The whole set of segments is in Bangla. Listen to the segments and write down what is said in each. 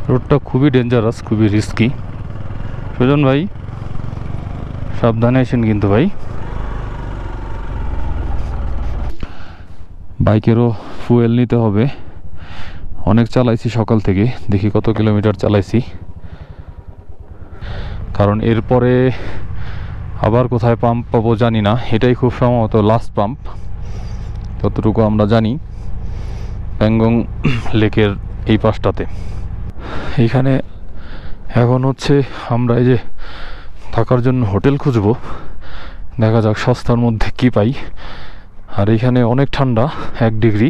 রোডটা খুবই ডেঞ্জারাস, খুবই রিস্কি। সুজন ভাই সাবধানে আসেন কিন্তু ভাই। বাইকেরও ফুয়েল নিতে হবে। অনেক চালাইছি সকাল থেকে, দেখি কত কিলোমিটার চালাইছি, কারণ এরপরে আবার কোথায় পাম্প পাবো জানি না। এটাই খুব সম্ভবত লাস্ট পাম্প, ততটুকু আমরা জানি, প্যাংগং লেকের এই পাশটাতে। এইখানে এখন হচ্ছে আমরা এই যে থাকার জন্য হোটেল খুঁজবো, দেখা যাক সস্তার মধ্যে কি পাই। আর এইখানে অনেক ঠান্ডা, 1 ডিগ্রি।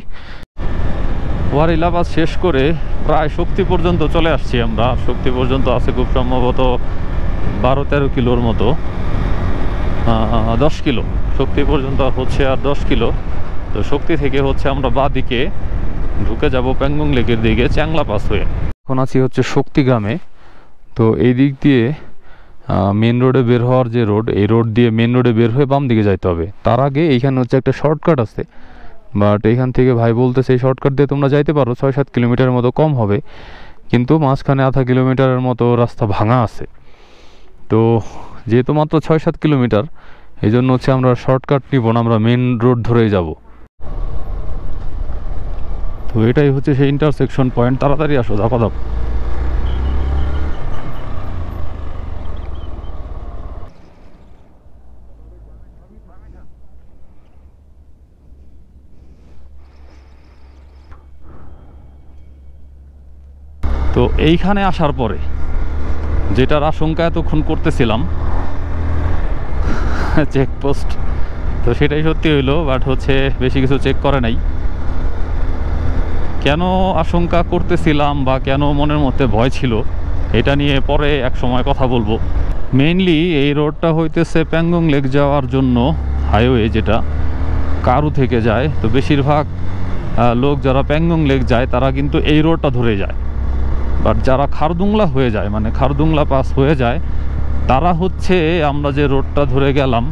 ওয়ারি লাপাস শেষ করে প্রায় শক্তি পর্যন্ত চলে আসছি আমরা। শক্তি পর্যন্ত আছে খুব সম্ভবত 12-13 কিলোর মতো, 10 কিলো শক্তি পর্যন্ত হচ্ছে, আর 10 কিলো। তো শক্তি থেকে হচ্ছে আমরা বাঁ দিকে ঢুকে যাব প্যাংগং লেকের দিকে চ্যাংলা পাস হয়ে। এখন আছি হচ্ছে শক্তি গ্রামে। তো এই দিক দিয়ে মেন রোডে বের হওয়ার যে রোড, এই রোড দিয়ে মেন রোডে বের হয়ে বাম দিকে যাইতে হবে। তার আগে এইখানে হচ্ছে একটা শর্টকাট আছে, বাট এইখান থেকে ভাই বলতেছে এই শর্টকাট দিয়ে তোমরা যাইতে পারো, 6-7 কিলোমিটারের মতো কম হবে, কিন্তু মাঝখানে আধা কিলোমিটারের মতো রাস্তা ভাঙা আছে। তো যেহেতু মাত্র 6-7 কিলোমিটার, এই জন্য হচ্ছে আমরা শর্টকাট নিব না, আমরা মেন রোড ধরেই যাব। তো এটাই হচ্ছে সেই ইন্টারসেকশন পয়েন্ট। তাড়াতাড়ি আসো, ধাপাধাপ। তো এইখানে আসার পরে যেটার আশঙ্কা এতক্ষণ করতেছিলাম, চেকপোস্ট, তো সেটাই সত্যি হইলো। বাট হচ্ছে বেশি কিছু চেক করে নাই। কেন আশঙ্কা করতেছিলাম বা কেন মনের মধ্যে ভয় ছিল, এটা নিয়ে পরে এক সময় কথা বলবো। মেইনলি এই রোডটা হইতেছে প্যাংগং লেক যাওয়ার জন্য হাইওয়ে, যেটা কারু থেকে যায়। তো বেশিরভাগ লোক যারা প্যাংগং লেক যায় তারা কিন্তু এই রোডটা ধরে যায়। বাট যারা খারদুংলা হয়ে যায়, মানে খারদুংলা পাস হয়ে যায়, তারা হচ্ছে আমরা যে রোডটা ধরে গেলাম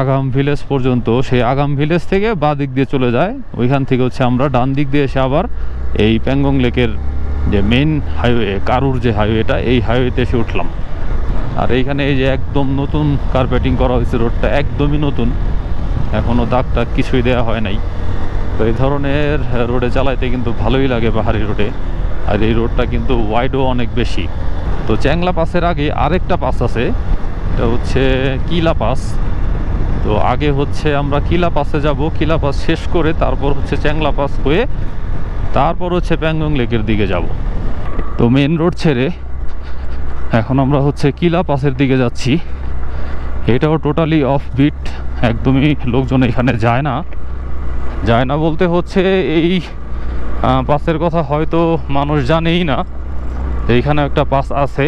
আগাম ভিলেজ পর্যন্ত, সেই আগাম ভিলেজ থেকে বাঁ দিক দিয়ে চলে যায়। ওইখান থেকে হচ্ছে আমরা ডান দিক দিয়ে এসে আবার এই প্যাংগং লেকের যে মেইন হাইওয়ে, কারুর যে হাইওয়েটা, এই হাইওয়েতে এসে উঠলাম। আর এইখানে এই যে একদম নতুন কার্পেটিং করা হয়েছে, রোডটা একদমই নতুন, এখনও দাগ টাগ কিছুই দেওয়া হয় নাই। তো এই ধরনের রোডে চালাইতে কিন্তু ভালোই লাগে, পাহাড়ি রোডে। আর এই রোডটা কিন্তু ওয়াইডও অনেক বেশি। তো চ্যাংলা পাসের আগে আরেকটা পাস আছে, এটা হচ্ছে কিলা পাস। তো আগে হচ্ছে আমরা কিলা পাসে যাব, কিলা পাস শেষ করে তারপর হচ্ছে চ্যাংলা পাস হয়ে তারপর হচ্ছে প্যাংগং লেকের দিকে যাব। তো মেন রোড ছেড়ে এখন আমরা হচ্ছে কিলা পাসের দিকে যাচ্ছি। এটাও টোটালি অফ বিট, একদমই লোকজন এখানে যায় না। যায় না বলতে হচ্ছে এই পাসের কথা হয়তো মানুষ জানেই না, এইখানে একটা পাস আছে।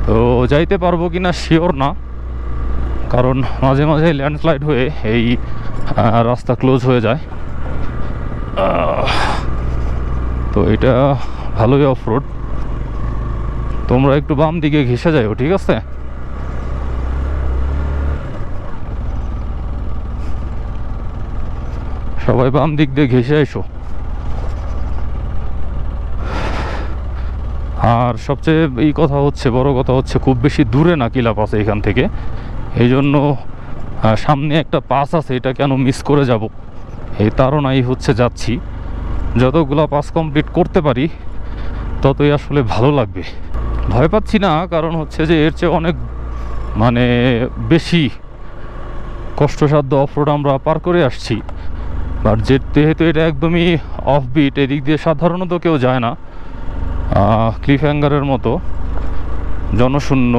তো যাইতে পারবো কিনা শিওর না, কারণ মাঝে মাঝে ল্যান্ডস্লাইড হয়ে এই রাস্তা ক্লোজ হয়ে যায়। তো এটা ভালোই অফ রোড, তোমরা একটু বাম দিকে ঘেঁষে যাও, ঠিক আছে? সবাই বাম দিক দিয়ে ঘেঁষে এসো। আর সবচেয়ে এই কথা হচ্ছে, বড় কথা হচ্ছে, খুব বেশি দূরে না কিলা পাস এখান থেকে, এই জন্য সামনে একটা পাস আছে, এটা কেন মিস করে যাব এই তাড়নাই হচ্ছে যাচ্ছি। যতগুলো পাস কমপ্লিট করতে পারি ততই আসলে ভালো লাগবে। ভয় পাচ্ছি না, কারণ হচ্ছে যে এর চেয়ে অনেক মানে বেশি কষ্টসাধ্য অফরোড আমরা পার করে আসছি। বাট যেহেতু এটা একদমই অফবিট, এদিক দিয়ে সাধারণত কেউ যায় না, ক্লিফ হ্যাঙ্গারের মতো জনশূন্য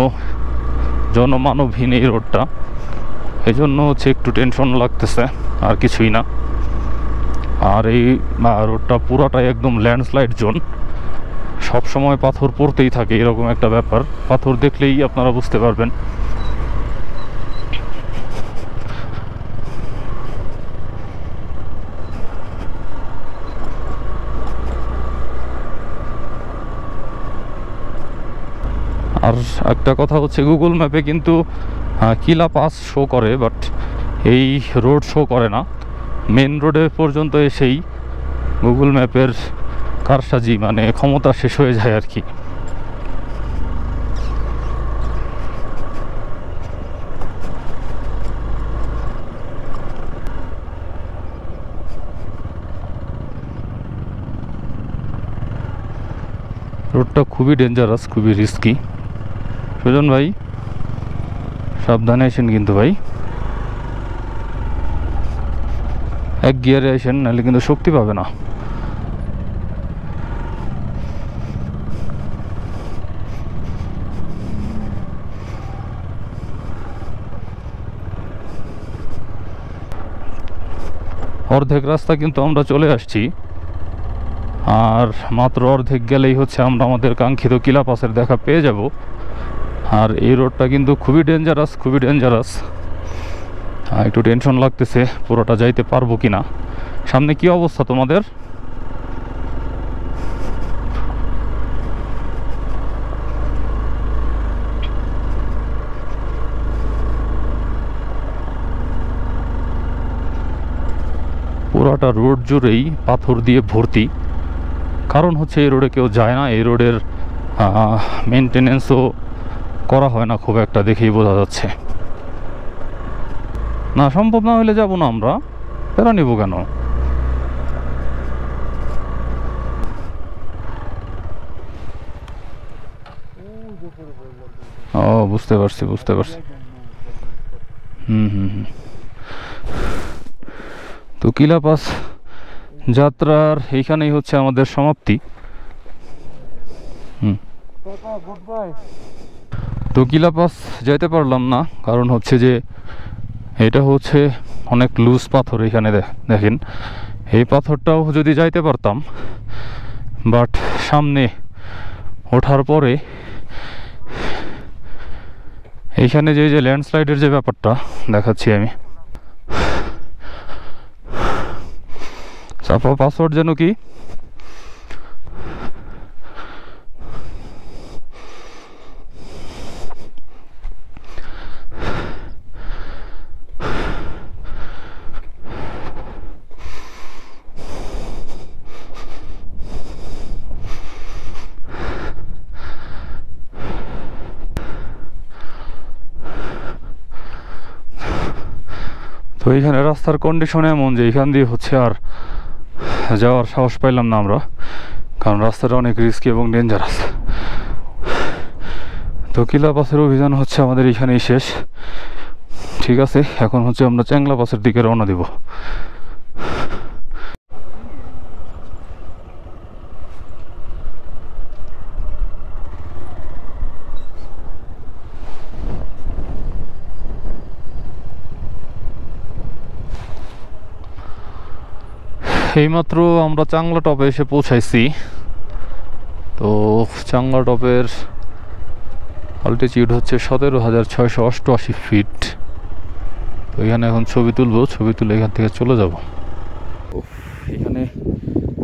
জনমানবহীন এই রোডটা, এই জন্য হচ্ছে একটু টেনশন লাগতেছে, আর কিছুই না। আর এই রোডটা পুরোটাই একদম ল্যান্ডস্লাইড জোন, সব সময় পাথর পড়তেই থাকে, এরকম একটা ব্যাপার। পাথর দেখলেই আপনারা বুঝতে পারবেন। আর একটা কথা হচ্ছে, গুগল ম্যাপে কিন্তু কিলা পাস শো করে, বাট এই রোড শো করে না। মেন রোডে পর্যন্ত এসেই গুগল ম্যাপের কারসাজি, মানে ক্ষমতা শেষ হয়ে যায় আর কি। রোডটা খুবই ডেঞ্জারাস, খুবই রিস্কি। সুজন ভাই সাবধানে আসেন কিন্তু ভাই, এক গিয়ারে আসেন, নাহলে কিন্তু শক্তি পাবে না। অর্ধেক রাস্তা কিন্তু আমরা চলে আসছি, আর মাত্র অর্ধেক গেলেই হচ্ছে আমরা আমাদের কাঙ্ক্ষিত কিলা পাসের দেখা পেয়ে যাব। আর এই রোডটা কিন্তু খুবই ডেঞ্জারাস, খুবই ডেঞ্জারাস। একটু টেনশন লাগতেছে পুরোটা যাইতে পারবো কিনা। সামনে কি অবস্থা তোমাদের? পুরোটা রোড জুড়েই পাথর দিয়ে ভর্তি। কারণ হচ্ছে এই রোডে কেউ যায় না, এই রোডের মেনটেনেন্সও করা হয় না খুব একটা, দেখেই বোঝা যাচ্ছে। না, সম্ভব না হলে যাব না আমরা, প্যারা নিব কেন? ও বুঝতে পারছি, বুঝতে পারছি। হুম হুম হুম। তো কিলা পাস যাত্রার এইখানেই হচ্ছে আমাদের সমাপ্তি। হুম। তো কিলা পাস যাইতে পারলাম না, কারণ হচ্ছে যে এটা হচ্ছে অনেক লুজ পাথর। এখানে দেখেন, এই পাথরটাও যদি যাইতে পারতাম, বাট সামনে ওঠার পরে এইখানে যে ল্যান্ডস্লাইডের যে ব্যাপারটা দেখাচ্ছি আমি। সাফা পাসওয়ার্ড যেন কি? তো এইখানে রাস্তার কন্ডিশন এমন যে এখান দিয়ে হচ্ছে আর যাওয়ার সাহস পাইলাম না আমরা, কারণ রাস্তাটা অনেক রিস্কি এবং ডেঞ্জারাস। তো কিলা পাসের অভিযান হচ্ছে আমাদের এখানেই শেষ। ঠিক আছে, এখন হচ্ছে আমরা চ্যাংলা পাসের দিকে রওনা দিব। এইমাত্র আমরা চাংলা টপে এসে পৌঁছাইছি। তো চাংলা টপের অল্টিটিউড হচ্ছে 17,688 ফিট। তো এখানে এখন ছবি তুলবো, ছবি তুলে এখান থেকে চলে যাব। এখানে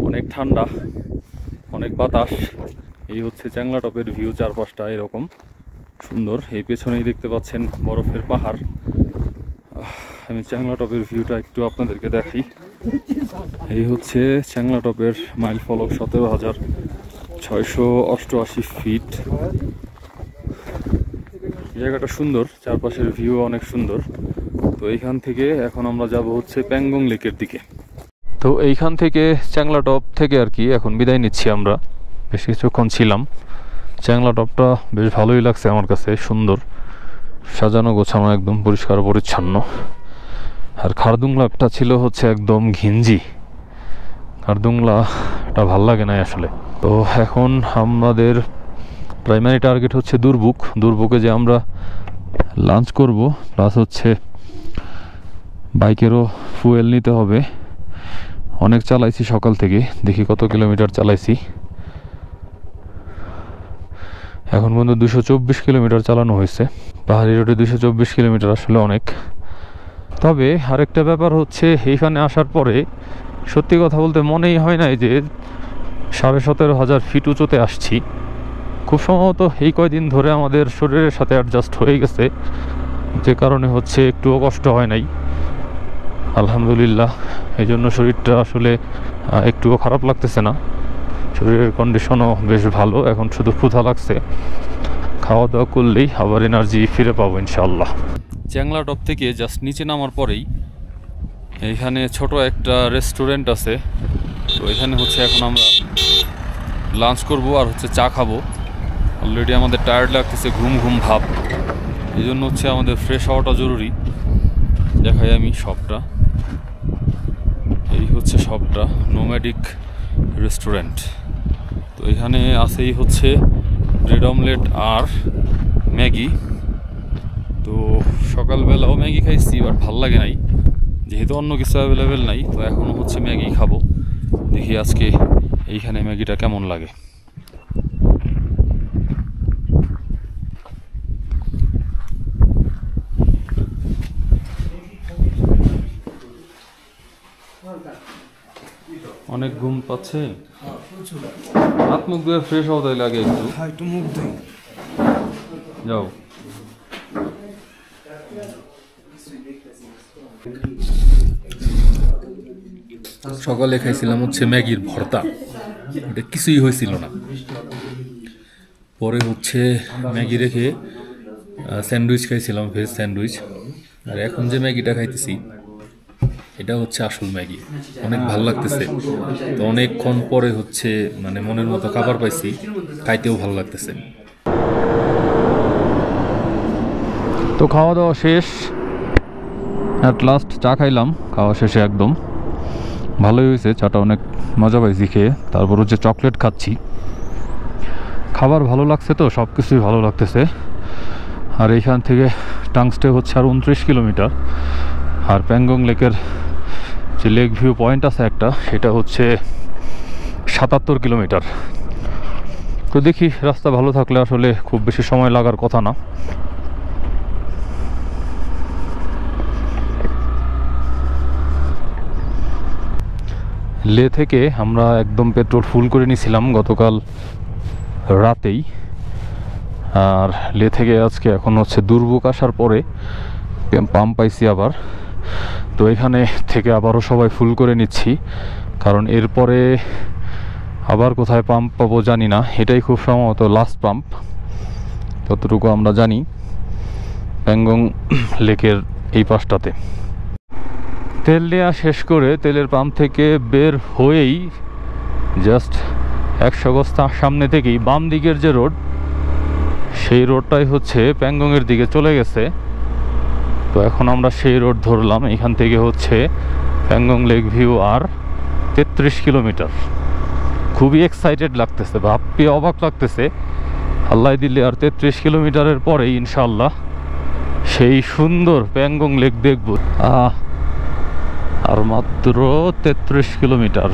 অনেক ঠান্ডা, অনেক বাতাস। এই হচ্ছে চাংলা টপের ভিউ, চারপাশটা এরকম সুন্দর। এই পেছনেই দেখতে পাচ্ছেন বরফের পাহাড়। আমি চাংলা টপের ভিউটা একটু আপনাদেরকে দেখাই। এই হচ্ছে চাংলা টপের মাইল ফলক, 17,688 ফিট। জায়গাটা সুন্দর, চারপাশের ভিউ অনেক সুন্দর। তো এইখান থেকে এখন আমরা যাব হচ্ছে প্যাংগং লেকের দিকে। তো এইখান থেকে চাংলা টপ থেকে আর কি এখন বিদায় নিচ্ছি আমরা। বেশ কিছুক্ষণ ছিলাম। চাংলা টপটা বেশ ভালোই লাগছে আমার কাছে, সুন্দর সাজানো গোছানো, একদম পরিষ্কার পরিচ্ছন্ন। আর খারদুংলাটা ছিল হচ্ছে একদম ঘিঞ্জি, খারদুংলাটা ভাল লাগে না আসলে। তো এখন আমাদের প্রাইমারি টার্গেট হচ্ছে দুরবুক। দুরবুকে যে আমরা লাঞ্চ করব, প্লাস হচ্ছে বাইকেরও ফুয়েল নিতে হবে। অনেক চালাইছি সকাল থেকে, দেখি কত কিলোমিটার চালাইছি। এখন পর্যন্ত 224 কিলোমিটার চালানো হয়েছে। পাহাড়ি রোডে 224 কিলোমিটার আসলে অনেক। তবে আরেকটা ব্যাপার হচ্ছে, এইখানে আসার পরে সত্যি কথা বলতে মনেই হয় নাই যে 17,500 ফিট উঁচুতে আসছি। খুব সম্ভবত এই কয়দিন ধরে আমাদের শরীরের সাথে অ্যাডজাস্ট হয়ে গেছে, যে কারণে হচ্ছে একটুও কষ্ট হয় নাই, আলহামদুলিল্লাহ। এই জন্য শরীরটা আসলে একটুও খারাপ লাগতেছে না। শরীরের কন্ডিশনও বেশ ভালো, এখন শুধু ক্ষুধা লাগছে, খাওয়া দাওয়া করলেই আবার এনার্জি ফিরে পাবো ইনশাল্লাহ। চ্যাংলা টপ থেকে জাস্ট নিচে নামার পরেই এইখানে ছোট একটা রেস্টুরেন্ট আছে, তো এখানে হচ্ছে এখন আমরা লাঞ্চ করব আর হচ্ছে চা খাবো। অলরেডি আমাদের টায়ার্ড লাগতেছে, ঘুম ঘুম ভাব, এই জন্য হচ্ছে আমাদের ফ্রেশ হওয়াটা জরুরি। দেখাই আমি শপটা, এই হচ্ছে শপটা, নোম্যাডিক রেস্টুরেন্ট। তো এখানে আছেই হচ্ছে ব্রেড অমলেট আর ম্যাগি। তো সকালবেলাও ম্যাগি খাইছি, বাট ভাল লাগে নাই, যেহেতু অন্য কিছু অ্যাভেলেবেল নাই, তো এখনও হচ্ছে ম্যাগি খাবো। দেখি আজকে এইখানে ম্যাগিটা কেমন লাগে। অনেক ঘুম পাচ্ছে, হাত মুখ ধুয়ে ফ্রেশ হওয়া তাই লাগে একটু মুখ ধুই, যাও। সকালে খাইছিলাম হচ্ছে ম্যাগির ভর্তা, এটা কিছুই হয়েছিল না। পরে হচ্ছে ম্যাগি রেখে স্যান্ডউইচ খাইছিলাম, ভেজ স্যান্ডউইচ। আর এখন যে ম্যাগিটা খাইতেছি এটা হচ্ছে আসল ম্যাগি, অনেক ভালো লাগতেছে। তো অনেকক্ষণ পরে হচ্ছে মানে মনের মতো খাবার পাইছি, খাইতেও ভালো লাগতেছে। তো খাওয়া দাওয়া শেষ, অ্যাট লাস্ট চা খাইলাম খাওয়া শেষে, একদম ভালোই হয়েছে চাটা, অনেক মজা পাইছি খেয়ে। তারপর হচ্ছে চকলেট খাচ্ছি, খাবার ভালো লাগছে, তো সব কিছুই ভালো লাগতেছে। আর এইখান থেকে টাংস্টে হচ্ছে আর 29 কিলোমিটার, আর প্যাংগং লেকের যে লেক ভিউ পয়েন্ট আছে একটা, সেটা হচ্ছে 77 কিলোমিটার। তো দেখি, রাস্তা ভালো থাকলে আসলে খুব বেশি সময় লাগার কথা না। লে থেকে আমরা একদম পেট্রোল ফুল করে নিয়েছিলাম গতকাল রাতেই, আর লে থেকে আজকে এখন হচ্ছে দুর্ভোগ আসার পরে পাম্প পাইছি আবার। তো এখানে থেকে আবারও সবাই ফুল করে নিচ্ছি, কারণ এরপরে আবার কোথায় পাম্প পাবো জানি না, এটাই খুব সম্ভবত লাস্ট পাম্প, ততটুকু আমরা জানি প্যাংগং লেকের এই পাশটাতে। তেল নেওয়া শেষ করে তেলের পাম্প থেকে বের হয়েই জাস্ট 100 গজ সামনে থেকেই বাম দিকের যে রোড, সেই রোডটাই হচ্ছে প্যাংগংয়ের দিকে চলে গেছে। তো এখন আমরা সেই রোড ধরলাম, এখান থেকে হচ্ছে প্যাংগং লেক ভিউ আর 33 কিলোমিটার। খুবই এক্সাইটেড লাগতেছে, ভাবতে অবাক লাগতেছে, আল্লাহ দিল্লি আর 33 কিলোমিটারের পরেই ইনশাল্লাহ সেই সুন্দর প্যাংগং লেক দেখব। আর মাত্র 33 কিলোমিটার,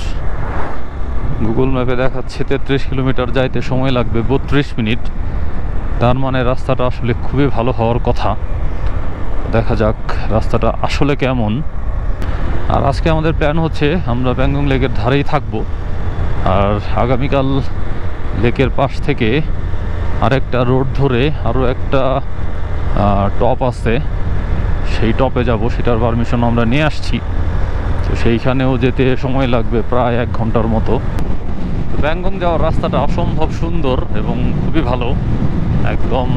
গুগল ম্যাপে দেখাচ্ছে 33 কিলোমিটার যাইতে সময় লাগবে 32 মিনিট। তার মানে রাস্তাটা আসলে খুবই ভালো হওয়ার কথা। দেখা যাক রাস্তাটা আসলে কেমন। আর আজকে আমাদের প্ল্যান হচ্ছে আমরা প্যাংগং লেকের ধারেই থাকবো, আর আগামীকাল লেকের পাশ থেকে আরেকটা রোড ধরে আরও একটা টপ আছে, সেই টপে যাব, সেটার পারমিশন আমরা নিয়ে আসছি। তো সেইখানেও যেতে সময় লাগবে প্রায় 1 ঘন্টার মতো। প্যাংগং যাওয়ার রাস্তাটা অসম্ভব সুন্দর এবং খুবই ভালো, একদম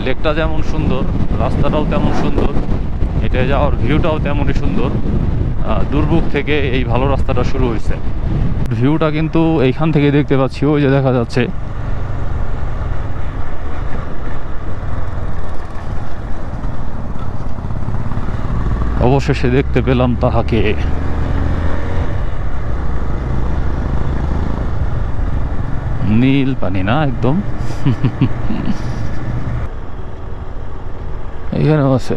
লেকটা যেমন সুন্দর রাস্তাটাও তেমন সুন্দর, এটা যাওয়ার ভিউটাও তেমনই সুন্দর। দুর্ভোগ থেকে এই ভালো রাস্তাটা শুরু হয়েছে। ভিউটা কিন্তু এইখান থেকে দেখতে পাচ্ছি, ওই যে দেখা যাচ্ছে। অবশেষে দেখতে পেলাম তাহাকে। নীল পানি না একদম, এখানেও আছে।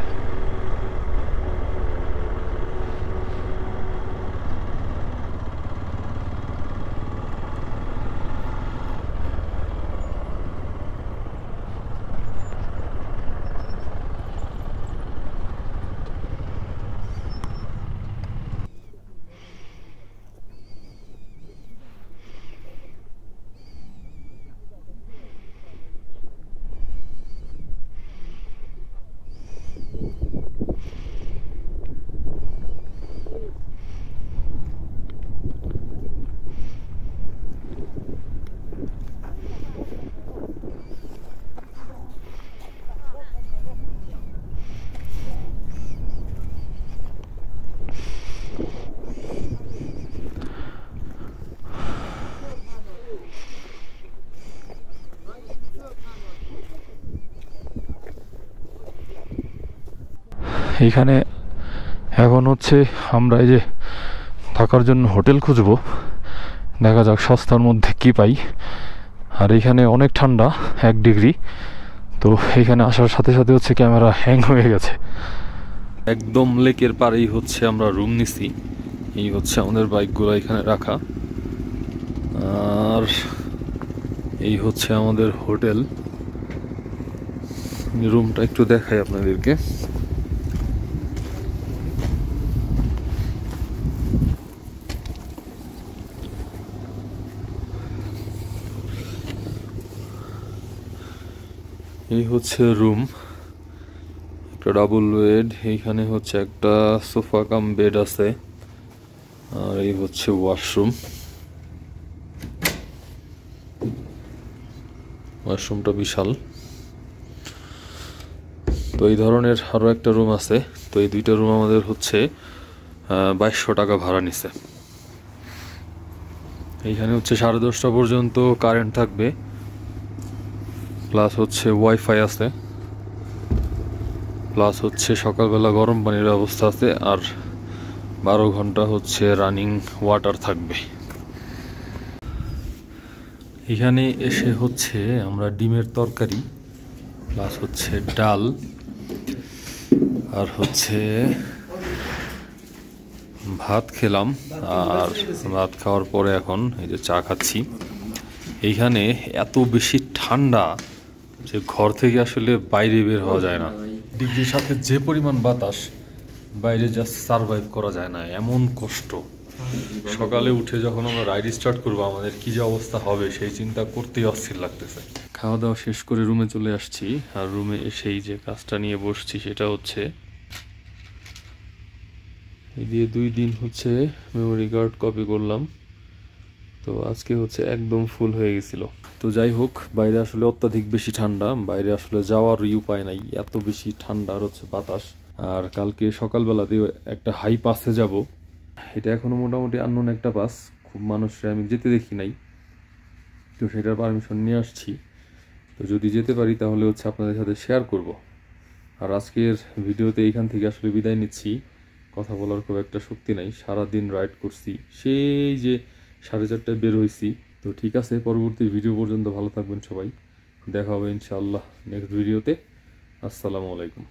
এইখানে এখন হচ্ছে আমরা এই যে থাকার জন্য হোটেল খুঁজবো, দেখা যাক সস্তার মধ্যে কি পাই। আর এইখানে অনেক ঠান্ডা, 1 ডিগ্রি। তো এইখানে আসার সাথে সাথে হচ্ছে ক্যামেরা হ্যাং হয়ে গেছে। একদম লেকের পাড়েই হচ্ছে আমরা রুম নিছি। এই হচ্ছে আমাদের বাইকগুলো এখানে রাখা, আর এই হচ্ছে আমাদের হোটেল। রুমটা একটু দেখাই আপনাদেরকে। এই হচ্ছে রুম, একটা ডাবল বেড, এইখানে হচ্ছে একটা সোফা কাম বেড আছে, আর এই হচ্ছে ওয়াশরুম। ওয়াশরুমটা বিশাল। তো এই ধরনের আরও একটা রুম আছে। তো এই দুইটা রুম আমাদের হচ্ছে 2200 টাকা ভাড়া নিছে। এইখানে হচ্ছে 10:30 পর্যন্ত কারেন্ট থাকবে, প্লাস হচ্ছে ওয়াইফাই আছে, প্লাস হচ্ছে সকালবেলা গরম পানির ব্যবস্থা আছে, আর 12 ঘন্টা হচ্ছে রানিং ওয়াটার থাকবে। এখানে এসে হচ্ছে আমরা ডিমের তরকারি, প্লাস হচ্ছে ডাল, আর হচ্ছে ভাত খেলাম। আর ভাত খাওয়ার পরে এখন এই যে চা খাচ্ছি। এইখানে এত বেশি ঠান্ডা যে ঘর থেকে আসলে বাইরে বের হওয়া যায় না। ডিগ্রির সাথে যে পরিমাণ বাতাস, বাইরে জাস্ট সারভাইভ করা যায় না, এমন কষ্ট। সকালে উঠে যখন আমরা রাইড স্টার্ট করবো আমাদের কি যে অবস্থা হবে সেই চিন্তা করতেই অস্থির লাগতেছে। খাওয়া দাওয়া শেষ করে রুমে চলে আসছি, আর রুমে এসেই যে কাজটা নিয়ে বসছি সেটা হচ্ছে এই দিয়ে 2 দিন হচ্ছে মেমোরি কার্ড কপি করলাম। তো আজকে হচ্ছে একদম ফুল হয়ে গেছিল। তো যাই হোক, বাইরে আসলে অত্যাধিক বেশি ঠান্ডা, বাইরে আসলে যাওয়ারই উপায় নাই, এত বেশি ঠান্ডা আর হচ্ছে বাতাস। আর কালকে সকালবেলাতে একটা হাই পাসে যাব, এটা এখনো মোটামুটি আননোন একটা পাস, খুব মানুষরা আমি যেতে দেখি নাই। তো সেটার পারমিশন নিয়ে আসছি। তো যদি যেতে পারি তাহলে হচ্ছে আপনাদের সাথে শেয়ার করব। আর আজকের ভিডিওতে এইখান থেকে আসলে বিদায় নিচ্ছি। কথা বলার খুব একটা শক্তি নাই, সারাদিন রাইড করছি, সেই যে 4:30টায় বের হয়েছি। তো ঠিক আছে, পরবর্তী ভিডিও পর্যন্ত ভালো থাকবেন সবাই, দেখা হবে ইনশাআল্লাহ নেক্সট ভিডিওতে। আসসালামু আলাইকুম।